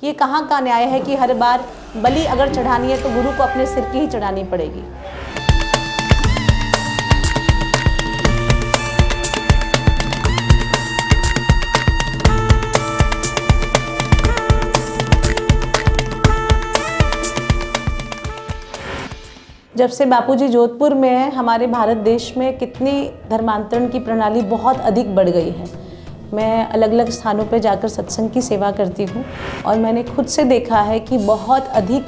ये कहाँ का न्याय है कि हर बार बलि अगर चढ़ानी है तो गुरु को अपने सिर की ही चढ़ानी पड़ेगी। जब से बापूजी जोधपुर में हैं, हमारे भारत देश में कितनी धर्मांतरण की प्रणाली बहुत अधिक बढ़ गई है। मैं अलग अलग स्थानों पर जाकर सत्संग की सेवा करती हूँ और मैंने खुद से देखा है कि बहुत अधिक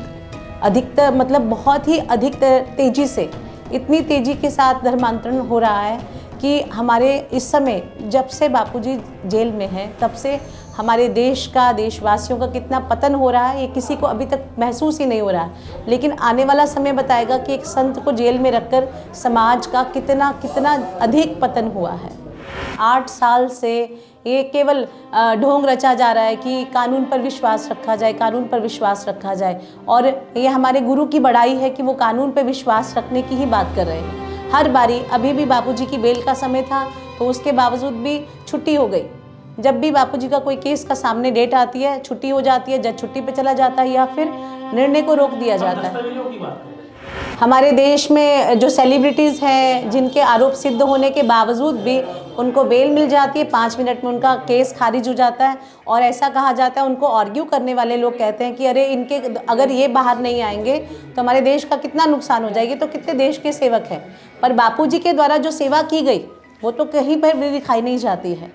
तेज़ी से, इतनी तेज़ी के साथ धर्मांतरण हो रहा है कि हमारे इस समय जब से बापूजी जेल में हैं तब से हमारे देश का, देशवासियों का कितना पतन हो रहा है ये किसी को अभी तक महसूस ही नहीं हो रहा है। लेकिन आने वाला समय बताएगा कि एक संत को जेल में रखकर समाज का कितना अधिक पतन हुआ है। 8 साल से ये केवल ढोंग रचा जा रहा है कि कानून पर विश्वास रखा जाए, कानून पर विश्वास रखा जाए, और ये हमारे गुरु की बड़ाई है कि वो कानून पर विश्वास रखने की ही बात कर रहे हैं। हर बारी, अभी भी बापूजी की बेल का समय था तो उसके बावजूद भी छुट्टी हो गई। जब भी बापूजी का कोई केस का सामने डेट आती है, छुट्टी हो जाती है, जज छुट्टी पे चला जाता है या फिर निर्णय को रोक दिया जाता है। हमारे देश में जो सेलिब्रिटीज़ हैं जिनके आरोप सिद्ध होने के बावजूद भी उनको बेल मिल जाती है, 5 मिनट में उनका केस खारिज हो जाता है। और ऐसा कहा जाता है, उनको आर्ग्यू करने वाले लोग कहते हैं कि अरे इनके अगर ये बाहर नहीं आएंगे तो हमारे देश का कितना नुकसान हो जाएगी, तो कितने देश के सेवक हैं। पर बापूजी के द्वारा जो सेवा की गई वो तो कहीं पर भी दिखाई नहीं जाती है,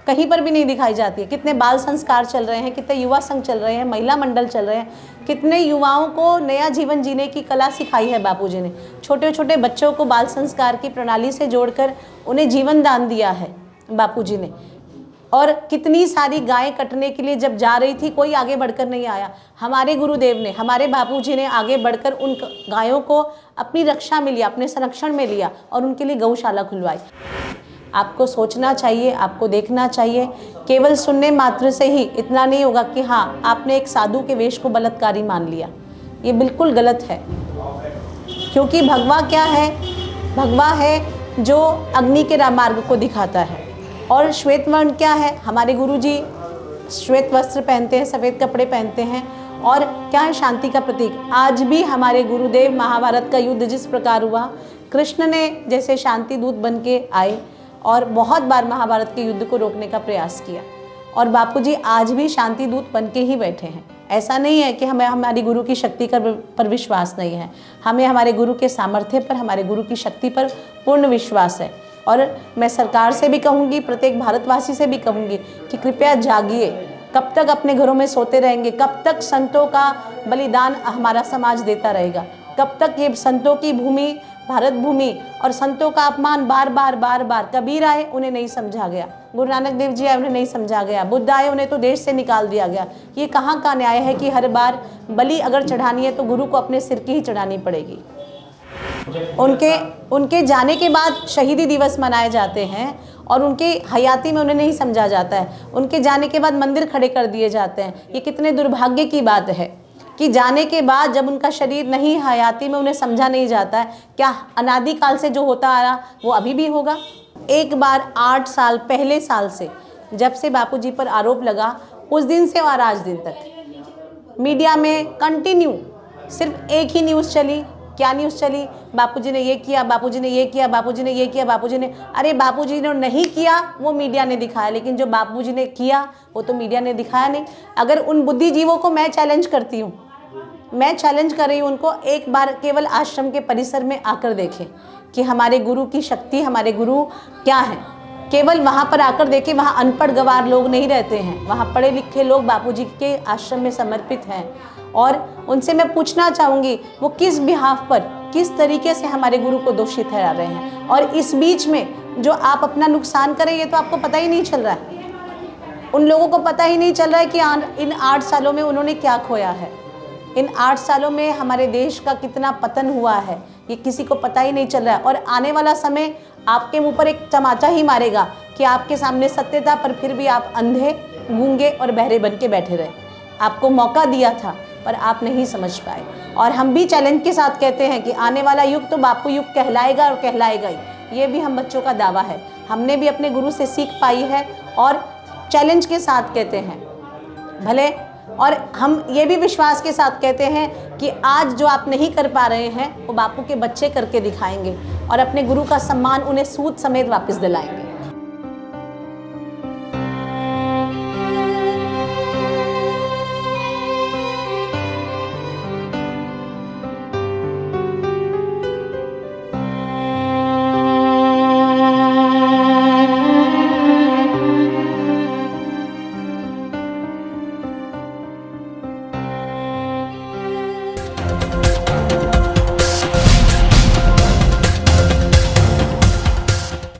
कहीं पर भी नहीं दिखाई जाती है। कितने बाल संस्कार चल रहे हैं, कितने युवा संघ चल रहे हैं, महिला मंडल चल रहे हैं, कितने युवाओं को नया जीवन जीने की कला सिखाई है बापूजी ने। छोटे छोटे बच्चों को बाल संस्कार की प्रणाली से जोड़कर उन्हें जीवन दान दिया है बापूजी ने। और कितनी सारी गायें कटने के लिए जब जा रही थी कोई आगे बढ़कर नहीं आया। हमारे गुरुदेव ने, हमारे बापूजी ने आगे बढ़कर उन गायों को अपनी रक्षा में लिया, अपने संरक्षण में लिया और उनके लिए गौशाला खुलवाई। आपको सोचना चाहिए, आपको देखना चाहिए। केवल सुनने मात्र से ही इतना नहीं होगा कि हाँ आपने एक साधु के वेश को बलात्कारी मान लिया, ये बिल्कुल गलत है। क्योंकि भगवा क्या है? भगवा है जो अग्नि के मार्ग को दिखाता है। और श्वेत वर्ण क्या है? हमारे गुरुजी श्वेत वस्त्र पहनते हैं, सफ़ेद कपड़े पहनते हैं। और क्या है? शांति का प्रतीक। आज भी हमारे गुरुदेव, महाभारत का युद्ध जिस प्रकार हुआ, कृष्ण ने जैसे शांति दूत बन के आए और बहुत बार महाभारत के युद्ध को रोकने का प्रयास किया, और बापूजी आज भी शांति दूत बन के ही बैठे हैं। ऐसा नहीं है कि हमें हमारी गुरु की शक्ति पर विश्वास नहीं है, हमें हमारे गुरु के सामर्थ्य पर, हमारे गुरु की शक्ति पर पूर्ण विश्वास है। और मैं सरकार से भी कहूँगी, प्रत्येक भारतवासी से भी कहूँगी कि कृपया जागिए। कब तक अपने घरों में सोते रहेंगे? कब तक संतों का बलिदान हमारा समाज देता रहेगा? कब तक ये संतों की भूमि, भारत भूमि और संतों का अपमान बार बार कबीर आए उन्हें नहीं समझा गया, गुरु नानक देव जी आए उन्हें नहीं समझा गया, बुद्ध आए उन्हें तो देश से निकाल दिया गया। ये कहाँ का न्याय है कि हर बार बलि अगर चढ़ानी है तो गुरु को अपने सिर की ही चढ़ानी पड़ेगी। उनके जाने के बाद शहीदी दिवस मनाए जाते हैं और उनके हयाती में उन्हें नहीं समझा जाता है। उनके जाने के बाद मंदिर खड़े कर दिए जाते हैं। ये कितने दुर्भाग्य की बात है कि जाने के बाद जब उनका शरीर नहीं, हयाती में उन्हें समझा नहीं जाता है। क्या अनादिकाल से जो होता आ रहा वो अभी भी होगा? एक बार 8 साल पहले साल से जब से बापूजी पर आरोप लगा, उस दिन से और आज दिन तक मीडिया में कंटिन्यू सिर्फ एक ही न्यूज़ चली। क्या न्यूज़ चली? बापूजी ने ये किया, बापूजी ने ये किया, बापूजी ने ये किया, बापूजी ने। अरे बापूजी ने नहीं किया वो मीडिया ने दिखाया, लेकिन जो बापूजी ने किया वो तो मीडिया ने दिखाया नहीं। अगर उन बुद्धिजीवों को मैं चैलेंज करती हूँ, मैं चैलेंज कर रही हूँ उनको, एक बार केवल आश्रम के परिसर में आकर देखें कि हमारे गुरु की शक्ति, हमारे गुरु क्या है। केवल वहाँ पर आकर देखें, वहाँ अनपढ़ गंवार लोग नहीं रहते हैं, वहाँ पढ़े लिखे लोग बापूजी के आश्रम में समर्पित हैं। और उनसे मैं पूछना चाहूँगी वो किस बिहाफ पर, किस तरीके से हमारे गुरु को दोषी ठहरा रहे हैं। और इस बीच में जो आप अपना नुकसान करें ये तो आपको पता ही नहीं चल रहा है। उन लोगों को पता ही नहीं चल रहा है कि इन 8 सालों में उन्होंने क्या खोया है। इन 8 सालों में हमारे देश का कितना पतन हुआ है ये किसी को पता ही नहीं चल रहा है। और आने वाला समय आपके मुंह पर एक तमाचा ही मारेगा कि आपके सामने सत्य था पर फिर भी आप अंधे, गूंगे और बहरे बन के बैठे रहे। आपको मौका दिया था पर आप नहीं समझ पाए। और हम भी चैलेंज के साथ कहते हैं कि आने वाला युग तो बापू युग कहलाएगा और कहलाएगा ही। ये भी हम बच्चों का दावा है। हमने भी अपने गुरु से सीख पाई है और चैलेंज के साथ कहते हैं, भले और हम ये भी विश्वास के साथ कहते हैं कि आज जो आप नहीं कर पा रहे हैं वो बापू के बच्चे करके दिखाएंगे और अपने गुरु का सम्मान उन्हें सूद समेत वापस दिलाएंगे।